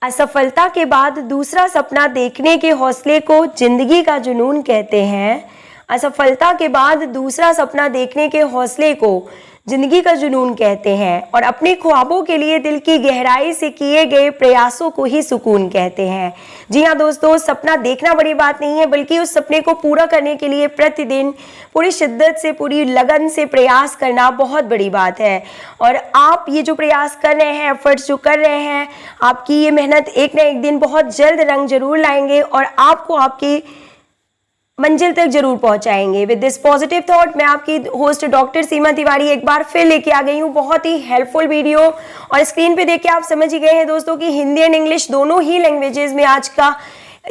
असफलता के बाद दूसरा सपना देखने के हौसले को जिंदगी का जुनून कहते हैं। असफलता के बाद दूसरा सपना देखने के हौसले को जिंदगी का जुनून कहते हैं और अपने ख्वाबों के लिए दिल की गहराई से किए गए प्रयासों को ही सुकून कहते हैं। जी हाँ दोस्तों, सपना देखना बड़ी बात नहीं है, बल्कि उस सपने को पूरा करने के लिए प्रतिदिन पूरी शिद्दत से, पूरी लगन से प्रयास करना बहुत बड़ी बात है। और आप ये जो प्रयास कर रहे हैं, एफर्ट्स जो कर रहे हैं, आपकी ये मेहनत एक ना एक दिन बहुत जल्द रंग जरूर लाएंगे और आपको आपकी मंजिल तक जरूर पहुंचाएंगे। विद दिस पॉजिटिव थॉट मैं आपकी होस्ट डॉक्टर सीमा तिवारी एक बार फिर लेके आ गई हूँ बहुत ही हेल्पफुल वीडियो। और स्क्रीन पे देख के आप समझ ही गए हैं दोस्तों कि हिंदी एंड इंग्लिश दोनों ही लैंग्वेजेस में आज का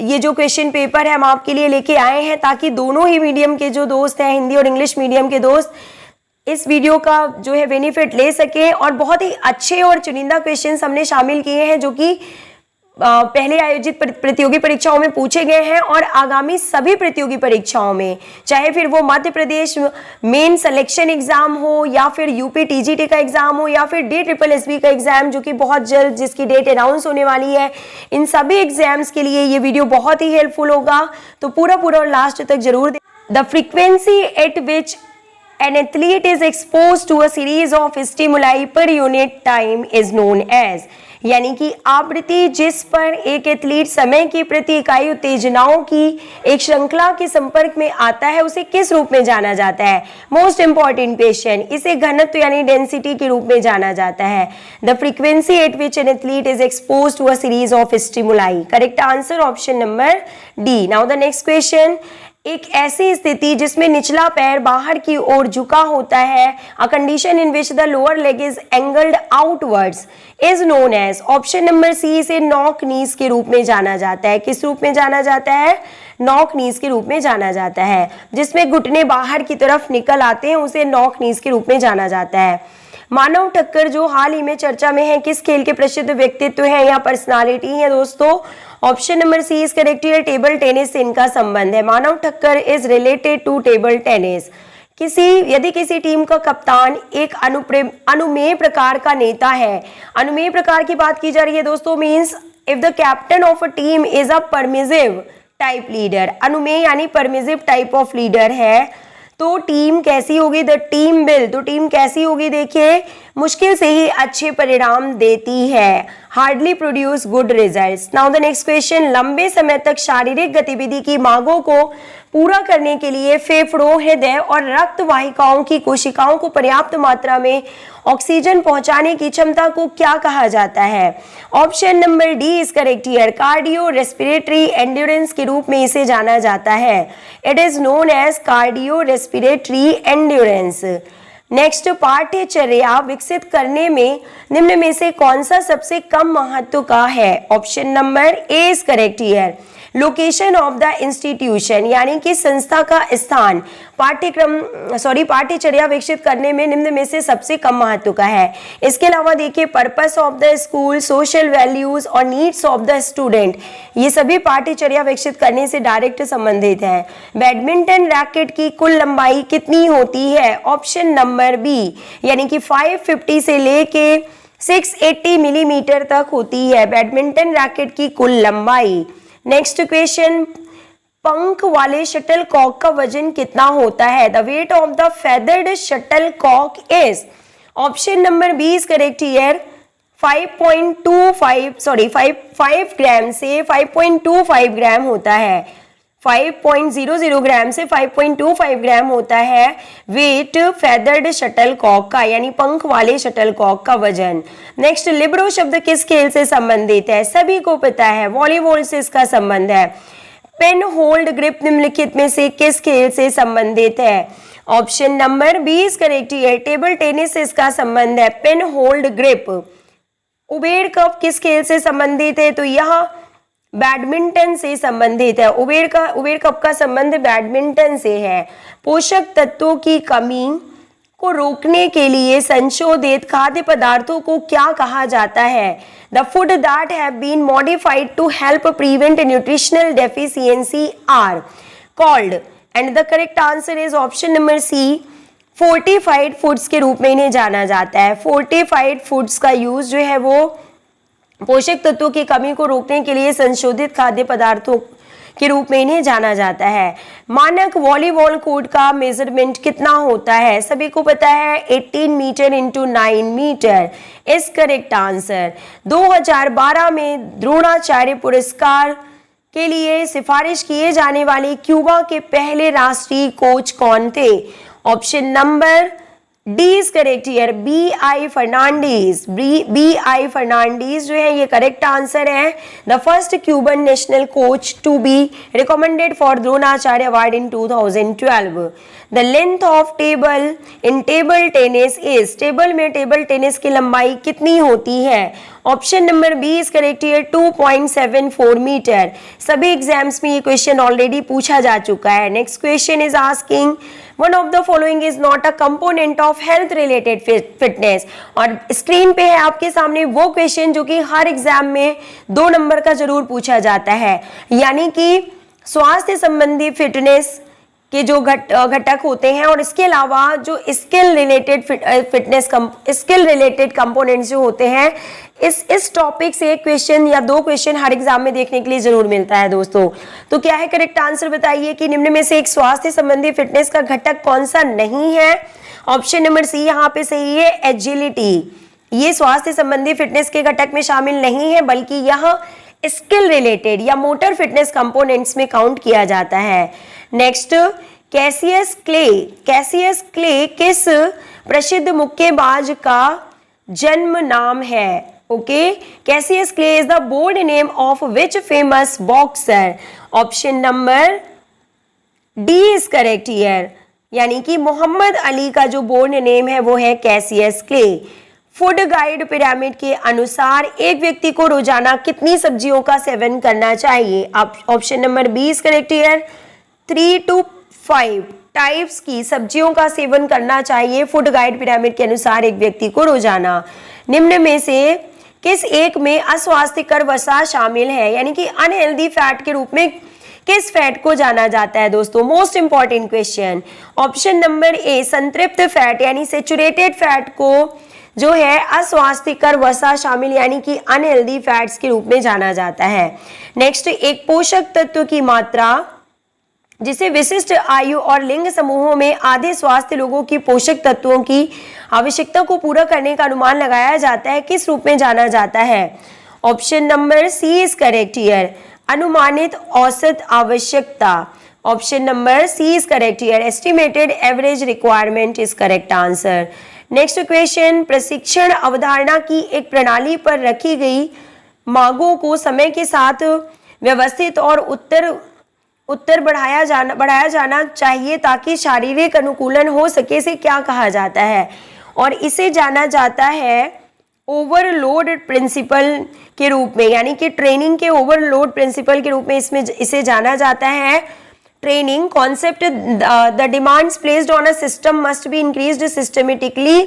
ये जो क्वेश्चन पेपर है हम आपके लिए लेके आए हैं, ताकि दोनों ही मीडियम के जो दोस्त हैं, हिंदी और इंग्लिश मीडियम के दोस्त, इस वीडियो का जो है बेनिफिट ले सकें। और बहुत ही अच्छे और चुनिंदा क्वेश्चन हमने शामिल किए हैं जो कि पहले आयोजित प्रतियोगी परीक्षाओं में पूछे गए हैं और आगामी सभी प्रतियोगी परीक्षाओं में, चाहे फिर वो Madhya Pradesh main selection exam हो या फिर यूपी टीजीटी का एग्जाम हो या फिर DSSB का एग्जाम जो कि बहुत जल्द जिसकी डेट अनाउंस होने वाली है, इन सभी एग्जाम्स के लिए ये वीडियो बहुत ही हेल्पफुल होगा। तो पूरा और लास्ट तक जरूर। The frequency at which an athlete is exposed to a series of stimuli per unit time is known as, यानी कि आवृत्ति जिस पर एक एथलीट समय की प्रति इकाई उत्तेजनाओं की एक श्रृंखला के संपर्क में आता है, उसे किस रूप में जाना जाता है। मोस्ट इंपॉर्टेंट क्वेश्चन, इसे घनत्व यानी डेंसिटी के रूप में जाना जाता है। The frequency at which an athlete is expose to a series of stimuli. Correct answer option number D. Now the next question, एक ऐसी स्थिति जिसमें निचला पैर बाहर की ओर झुका होता है, a condition in which the lower leg is angled outwards is known as. Option number C, इसे नॉक नीज के रूप में जाना जाता है। किस रूप में जाना जाता है? नॉक नीज के रूप में जाना जाता है। जिसमें घुटने बाहर की तरफ निकल आते हैं उसे नॉक नीज के रूप में जाना जाता है। मानव ठक्कर जो हाल ही में चर्चा में है, किस खेल के प्रसिद्ध व्यक्तित्व है या पर्सनालिटी है दोस्तों? Option number C is correct. Table tennis से इनका संबंध है। Manav Thakkar is related to table tennis. यदि किसी टीम का कप्तान एक अनुमेय प्रकार का नेता है, अनुमेय प्रकार की बात की जा रही है दोस्तों, means if the captain of a team is a permissive type leader, अनुमेय यानी परमिसिव टाइप ऑफ लीडर है, तो टीम कैसी होगी? द टीम विल, तो टीम कैसी होगी? देखिए, मुश्किल से ही अच्छे परिणाम देती है। Hardly produce good results. Now the next question, लंबे समय तक शारीरिक गतिविधि की मांगों को पूरा करने के लिए फेफड़ों, हृदय और रक्त वाहिकाओं की कोशिकाओं को पर्याप्त मात्रा में ऑक्सीजन पहुंचाने की क्षमता को क्या कहा जाता है? Option number D is correct here. Cardio respiratory endurance के रूप में इसे जाना जाता है। It is known as cardio respiratory endurance. Next, पाठ्यचर्या विकसित करने में निम्न में से कौन सा सबसे कम महत्व का है? Option number A is correct here. Location of the institution, यानी कि संस्था का स्थान पाठ्यचर्या विकसित करने में निम्न में से सबसे कम महत्व का है। इसके अलावा देखिए, purpose of the school, social values और नीड्स ऑफ द स्टूडेंट, ये सभी पाठ्यचर्या विकसित करने से डायरेक्ट संबंधित हैं। बैडमिंटन रैकेट की कुल लंबाई कितनी होती है? ऑप्शन नंबर बी, यानी कि 550 से लेके 680 मिलीमीटर तक होती है बैडमिंटन रैकेट की कुल लंबाई। नेक्स्ट क्वेश्चन, पंख वाले शटल कॉक का वजन कितना होता है? The weight of the feathered shuttle cock is. Option number B is correct here. 5 gram से 5.25 ग्राम होता है। 5.00 ग्राम से 5.25 ग्राम होता है वेट फेदर्ड शटल कॉक का, यानी पंख वाले शटल कॉक का वजन। नेक्स्ट, लिबरो शब्द किस खेल से संबंधित है? सभी को पता है, वॉलीबॉल से इसका संबंध है। पेन होल्ड ग्रिप निम्नलिखित में से किस खेल से संबंधित है? Option number B is correct here. Table tennis से इसका संबंध है। Pen hold grip. Uber cup किस खेल से संबंधित है? तो यह बैडमिंटन से संबंधित है। उबेर कप का संबंध बैडमिंटन से है। पोषक तत्वों की कमी को रोकने के लिए संशोधित खाद्य पदार्थों को क्या कहा जाता है? The food that have been modified to help prevent nutritional deficiency are called, and the correct answer is option number C, fortified foods के रूप में इन्हें जाना जाता है। फोर्टिफाइड फूड्स का यूज जो है वो पोषक तत्वों की कमी को रोकने के लिए संशोधित खाद्य पदार्थों के रूप में इन्हें जाना जाता है। मानक वॉलीबॉल कोर्ट का मेजरमेंट कितना होता है? सभी को पता है 18 metre into 9 metre is correct answer. 2012 में द्रोणाचार्य पुरस्कार के लिए सिफारिश किए जाने वाले क्यूबा के पहले राष्ट्रीय कोच कौन थे? Option number D is correct here, B.I. Fernandez. B.I. Fernandez जो है ये करेक्ट आंसर है। The first Cuban national coach to be recommended for Dronacharya award in 2012। The length of table in table tennis is, table में table tennis की लंबाई कितनी होती है? Option number B is correct here, 2.74 metre. सभी exams में ये क्वेश्चन ऑलरेडी पूछा जा चुका है। Next question is asking one of the following is not a component of health related fitness. और स्क्रीन पे है आपके सामने वो क्वेश्चन जो कि हर एग्जाम में 2 नंबर का जरूर पूछा जाता है, यानी कि स्वास्थ्य संबंधी फिटनेस के जो घटक होते हैं और इसके अलावा जो स्किल रिलेटेड कंपोनेंट्स जो होते हैं, इस टॉपिक से एक क्वेश्चन या 2 क्वेश्चन हर एग्जाम में देखने के लिए जरूर मिलता है दोस्तों। तो क्या है करेक्ट आंसर बताइए कि निम्न में से एक स्वास्थ्य संबंधी फिटनेस का घटक कौन सा नहीं है? ऑप्शन नंबर सी यहाँ पे सही है, एजिलिटी। ये स्वास्थ्य संबंधी फिटनेस के घटक में शामिल नहीं है, बल्कि यह स्किल रिलेटेड या मोटर फिटनेस कंपोनेंट्स में काउंट किया जाता है। नेक्स्ट, कैसियस क्ले किस प्रसिद्ध मुक्केबाज का जन्म नाम है? Okay, Cassius clay is the board name of which famous boxer? Option number D is correct here, यानी कि मोहम्मद अली का जो बोर्ड नेम है वो है Cassius clay. Food guide pyramid के अनुसार एक व्यक्ति को रोजाना कितनी सब्जियों का सेवन करना चाहिए? Option number B is correct here, 3 to 5 types की सब्जियों का सेवन करना चाहिए फूड गाइड पिरामिड के अनुसार एक व्यक्ति को रोजाना। निम्न में से किस एक में अस्वास्थ्यकर वसा शामिल है, यानी कि अनहेल्दी फैट के रूप में किस फैट को जाना जाता है दोस्तों? Most important question. Option number ए, संतृप्त फैट यानी सेचुरेटेड फैट को जो है अस्वास्थ्यकर वसा शामिल यानी कि अनहेल्दी फैट्स के रूप में जाना जाता है। नेक्स्ट, एक पोषक तत्व की मात्रा जिसे विशिष्ट आयु और लिंग समूहों में आधे स्वास्थ्य लोगों की पोषक तत्वों की आवश्यकता को पूरा करने का अनुमान लगाया जाता है, किस रूप में जाना जाता है? Option number C is correct here, अनुमानित औसत आवश्यकता। Option number C is correct here, estimated average requirement is correct answer. Next question, प्रशिक्षण अवधारणा की एक प्रणाली पर रखी गई मांगों को समय के साथ व्यवस्थित और उत्तर बढ़ाया जाना चाहिए ताकि शारीरिक अनुकूलन हो सके, इसे क्या कहा जाता है? और इसे जाना जाता है ओवरलोड प्रिंसिपल के रूप में, यानी कि ट्रेनिंग के ओवरलोड प्रिंसिपल के रूप में इसे जाना जाता है। Training concept, the demands placed on a system must be increased systematically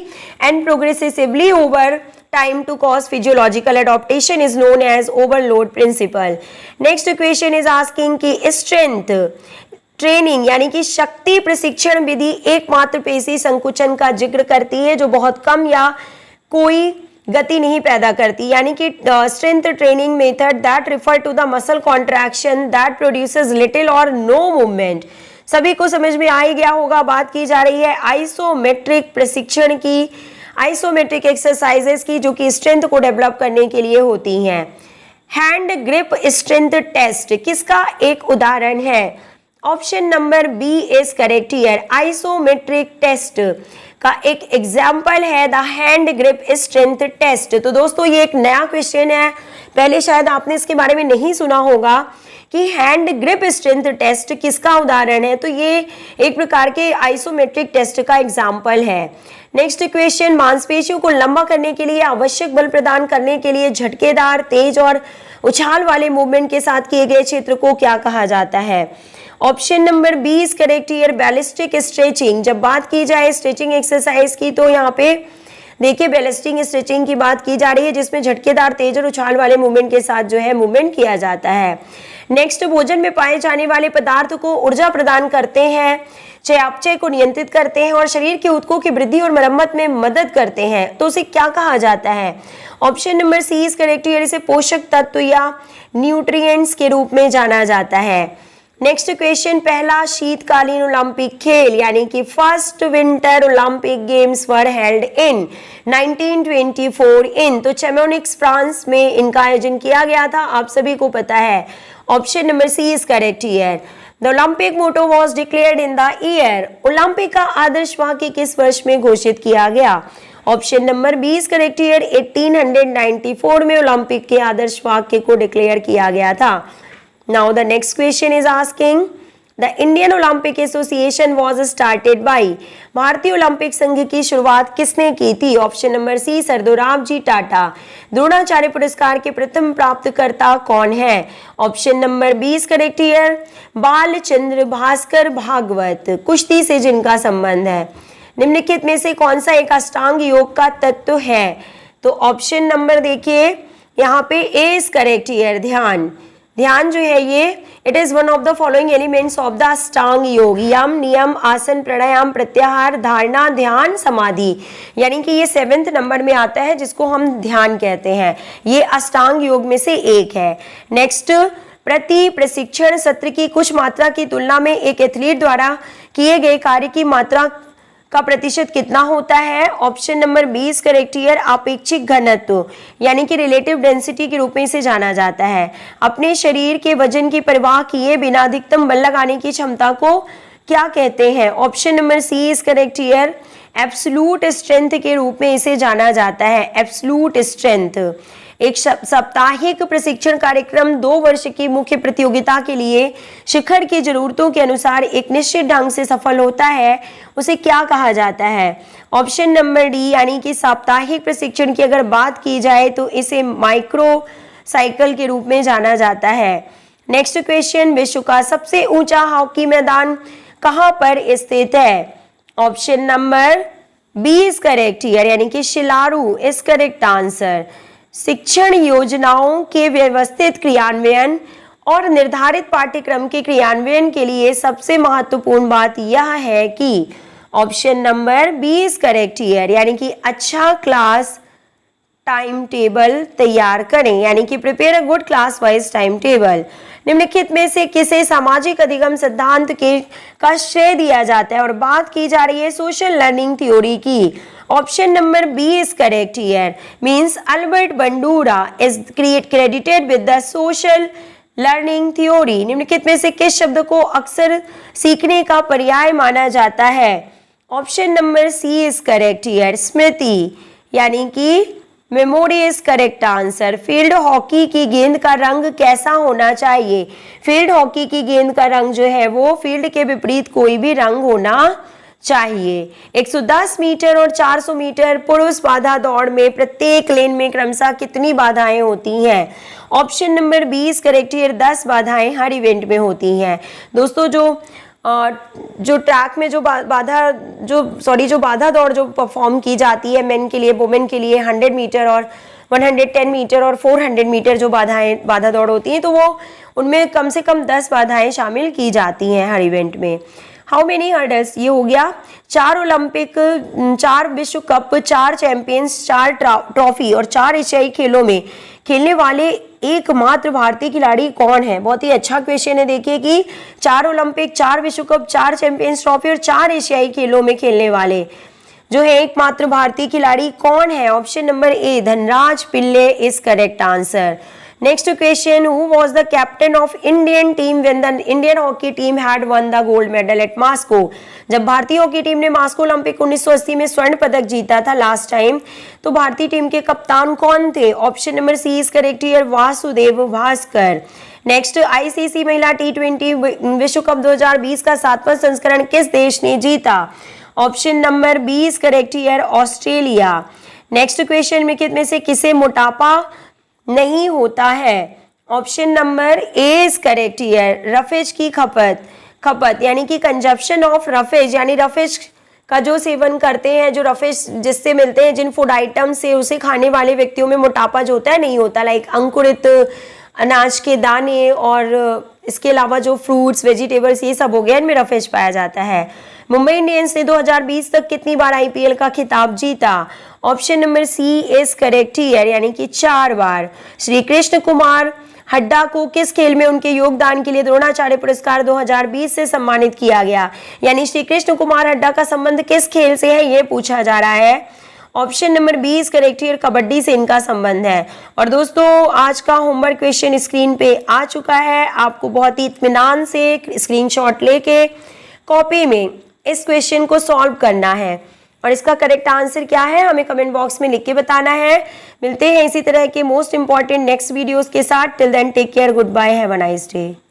and progressively over time to cause physiological adaptation is known as overload principle. Next question is asking कि strength training यानी कि शक्ति प्रशिक्षण विधि एकमात्र पेशी संकुचन का जिक्र करती है जो बहुत कम या कोई गति नहीं पैदा करती, यानी कि strength training method that refer to the muscle contraction that produces little or no movement। सभी को समझ में आ ही गया होगा। बात की जा रही है आइसोमेट्रिक प्रशिक्षण की, आइसोमेट्रिक एक्सरसाइजेस की, जो कि स्ट्रेंथ को डेवलप करने के लिए होती हैं। हैंड ग्रिप स्ट्रेंथ टेस्ट किसका एक उदाहरण है? Option number B is correct here, isometric test का एक एग्जाम्पल है the hand grip strength test. तो दोस्तों ये एक नया क्वेश्चन है, पहले शायद आपने इसके बारे में नहीं सुना होगा कि हैंड ग्रिप स्ट्रेंथ टेस्ट किसका उदाहरण है। तो ये एक प्रकार के आइसोमेट्रिक टेस्ट का एग्जाम्पल है। नेक्स्ट क्वेश्चन, मांसपेशियों को लंबा करने के लिए आवश्यक बल प्रदान करने के लिए झटकेदार, तेज और उछाल वाले मूवमेंट के साथ किए गए क्षेत्र को क्या कहा जाता है? Option number B is correct here, ballistic stretching. जब बात की जाए स्ट्रेचिंग एक्सरसाइज की तो यहाँ पे देखिए बैलिस्टिक स्ट्रेचिंग की बात की जा रही है जिसमें झटकेदार, तेज और उछाल वाले मूवमेंट के साथ जो है मूवमेंट किया जाता है। नेक्स्ट, भोजन में पाए जाने वाले पदार्थ को ऊर्जा प्रदान करते हैं, चयापचय को नियंत्रित करते हैं और शरीर के ऊतकों की वृद्धि और मरम्मत में मदद करते हैं, तो उसे क्या कहा जाता है? Option number C is correct here. इसे पोषक तत्व या न्यूट्रिएंट्स के रूप में जाना जाता है। नेक्स्ट क्वेश्चन, पहला शीतकालीन ओलंपिक खेल यानी कि first winter Olympic games were held in 1924 इन, तो चैमोनिक्स फ्रांस में इनका आयोजन किया गया था, आप सभी को पता है। Option number C is correct here. The Olympic motto was declared in the year, Olympic का आदर्श वाक्य किस वर्ष में घोषित किया गया? Option number B is correct here. 1894 में ओलंपिक के आदर्श वाक्य को डिक्लेयर किया गया था। Now the next question is asking, the Indian Olympic Association was started by, भारतीय ओलंपिक संघ की शुरुआत किसने की थी? ऑप्शन नंबर सी सरदोराव जी टाटा। द्रोणाचार्य पुरस्कार के प्रथम प्राप्तकर्ता कौन है? Option number B is correct here. Balchandra Bhaskar Bhagavat, कुश्ती से जिनका संबंध है। निम्नलिखित में से कौन सा एक अष्टांग योग का तत्व है? तो ऑप्शन नंबर देखिए यहाँ पे ए इज करेक्ट हियर। ध्यान जो है ये it is one of the following elements of the अष्टांग योग। यम, नियम, आसन, प्राणायाम, प्रत्याहार, धारणा, ध्यान, समाधि, यानी कि ये 7वें नंबर में आता है जिसको हम ध्यान कहते हैं। ये अष्टांग योग में से एक है। नेक्स्ट, प्रति प्रशिक्षण सत्र की कुछ मात्रा की तुलना में एक एथलीट द्वारा किए गए कार्य की मात्रा का प्रतिशत कितना होता है? Option number B is correct here. अपेक्षिक घनत्व यानी कि रिलेटिव डेंसिटी के रूप में इसे जाना जाता है। अपने शरीर के वजन की परवाह किए बिना अधिकतम बल लगाने की क्षमता को क्या कहते हैं? Option number C is correct here. Absolute strength के रूप में इसे जाना जाता है। Absolute strength. एक साप्ताहिक प्रशिक्षण कार्यक्रम 2 वर्ष की मुख्य प्रतियोगिता के लिए शिखर की जरूरतों के अनुसार एक निश्चित ढंग से सफल होता है, उसे क्या कहा जाता है? ऑप्शन नंबर डी, यानी कि साप्ताहिक प्रशिक्षण की अगर बात की जाए तो इसे माइक्रो साइकिल के रूप में जाना जाता है। नेक्स्ट क्वेश्चन, विश्व का सबसे ऊंचा हॉकी मैदान कहां पर स्थित है? Option number B is correct here, यानी कि शिलारू इज करेक्ट आंसर। शिक्षण योजनाओं के व्यवस्थित क्रियान्वयन और निर्धारित पाठ्यक्रम के क्रियान्वयन के लिए सबसे महत्वपूर्ण बात यह है कि option number B is correct here, यानी कि अच्छा क्लास टाइम टेबल तैयार करें, यानी कि prepare a good class wise time table. निम्नलिखित में से किसे सामाजिक अधिगम सिद्धांत के का श्रेय दिया जाता है? और बात की जा रही है सोशल लर्निंग थ्योरी की। Option number B is correct here, means Albert Bandura is credited with the social learning theory. निम्नलिखित में से किस शब्द को अक्सर सीखने का पर्याय माना जाता है? Option number C is correct here, स्मृति, यानी कि memory is correct answer. Field hockey की गेंद का रंग कैसा होना चाहिए? फील्ड हॉकी की गेंद का रंग जो है वो फील्ड के विपरीत कोई भी रंग होना चाहिए। 110 मीटर और 400 मीटर पुरुष बाधा दौड़ में प्रत्येक लेन में क्रमशः कितनी बाधाएं होती हैं? Option number B is correct here, 10 बाधाएं हर इवेंट में होती हैं। दोस्तों जो ट्रैक में जो बाधा दौड़ जो परफॉर्म की जाती है मेन के लिए, वुमेन के लिए 100 मीटर और 110 मीटर और 400 मीटर जो बाधा दौड़ होती हैं, तो वो उनमें कम से कम 10 बाधाएं शामिल की जाती हैं हर इवेंट में। हाउ मेनी हर्डल्स, ये हो गया 4 ओलंपिक, 4 विश्व कप, 4 चैंपियंस, 4 ट्रॉफी और 4 एशियाई खेलों में खेलने वाले एकमात्र भारतीय खिलाड़ी कौन है? बहुत ही अच्छा क्वेश्चन है। देखिए कि 4 ओलंपिक, 4 विश्व कप, 4 चैंपियंस ट्रॉफी और 4 एशियाई खेलों में खेलने वाले जो है एकमात्र भारतीय खिलाड़ी कौन है? Option number A Dhanraj Pillay is correct answer. Next question, who was the captain of Indian team when the Indian hockey team had won the gold medal at Moscow? जब भारतीय हॉकी टीम ने मास्को ओलंपिक 1980 में स्वर्ण पदक जीता था last time, तो भारतीय टीम के कप्तान कौन थे? Option number C is correct here, Vasudev Bhaskar. Next, ICC महिला T20 विश्व कप 2020 का 7वां संस्करण किस देश ने जीता? Option number B is correct here, Australia. Next question, में से किसे मोटापा नहीं होता है? Option number A is correct here, roughage की खपत यानी कि कंजप्शन ऑफ रफेज, यानी रफेज का जो सेवन करते हैं, जो रफेज जिससे मिलते हैं जिन फूड आइटम से, उसे खाने वाले व्यक्तियों में मोटापा जो होता है नहीं होता। लाइक अंकुरित अनाज के दाने और इसके अलावा जो फ्रूट्स वेजिटेबल्स ये सब हो गया, इनमें रफेज पाया जाता है। मुंबई इंडियंस ने 2020 तक कितनी बार आईपीएल का खिताब जीता? Option number C is correct here, यानी कि 4 बार। श्री कृष्ण कुमार हड्डा को किस खेल में उनके योगदान के लिए द्रोणाचार्य पुरस्कार 2020 से सम्मानित किया गया? यानी श्री कृष्ण कुमार हड्डा का संबंध किस खेल से है, ये पूछा जा रहा है। Option number B is correct here, kabaddi से इनका संबंध है। और दोस्तों आज का होमवर्क क्वेश्चन स्क्रीन पे आ चुका है। आपको बहुत ही इत्मीनान से स्क्रीनशॉट लेके कॉपी में इस क्वेश्चन को सॉल्व करना है और इसका करेक्ट आंसर क्या है हमें कमेंट बॉक्स में लिख के बताना है। मिलते हैं इसी तरह के मोस्ट इंपॉर्टेंट नेक्स्ट वीडियोस के साथ। Till then take care, good bye, have a nice day.